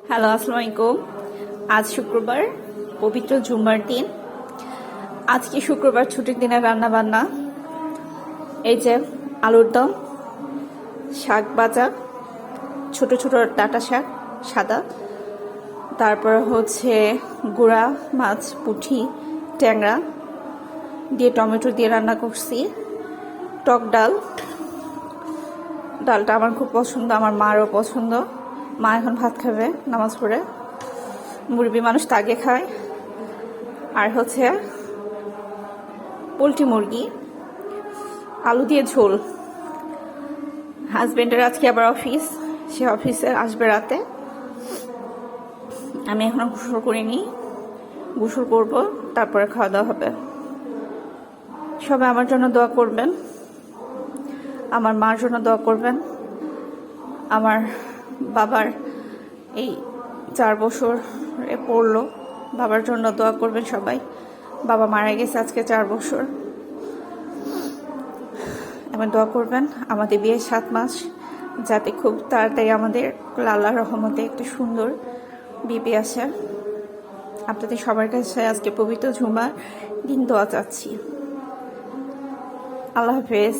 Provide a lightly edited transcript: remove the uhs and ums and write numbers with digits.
Hello, আসসালামু আলাইকুম। আজ শুক্রবার, পবিত্র জুম্মার দিন। আজকে শুক্রবার, ছুটির দিনে রান্না বান্না। এই যে আলুর দম, শাক ভাজা, ছোট ছোট ডাঁটা শাক সাদা, তারপর হচ্ছে গুঁড়া মাছ, পুঁটি, ট্যাংরা দিয়ে টমেটো দিয়ে রান্না করছি। টক ডাল, ডালটা আমার খুব পছন্দ, আমার মারও পছন্দ। মা এখন ভাত খাবে নামাজ পড়ে, মুরগি মানুষ তো আগে খায়। আর হচ্ছে পোলট্রি মুরগি, আলু দিয়ে ঝোল। হাজবেন্ডের আজকে আবার অফিস, সে অফিসে আসবে রাতে। আমি এখনো গোসল করিনি, গোসল করব, তারপরে খাওয়া দাওয়া হবে। সবাই আমার জন্য দোয়া করবেন, আমার মার জন্য দোয়া করবেন। আমার বাবার এই 4 বছরে পড়লো, বাবার জন্য দোয়া করবেন সবাই। বাবা মারা গেছে আজকে 4 বছর। এবার দোয়া করবেন আমাদের বিয়ে 7 মাস, যাতে খুব তাড়াতাড়ি আমাদের আল্লাহর রহমতে একটা সুন্দর বিবি আসে। আপনাদের সবার কাছে আজকে পবিত্র জুমার দিন দোয়া চাচ্ছি। আল্লাহ হাফেজ।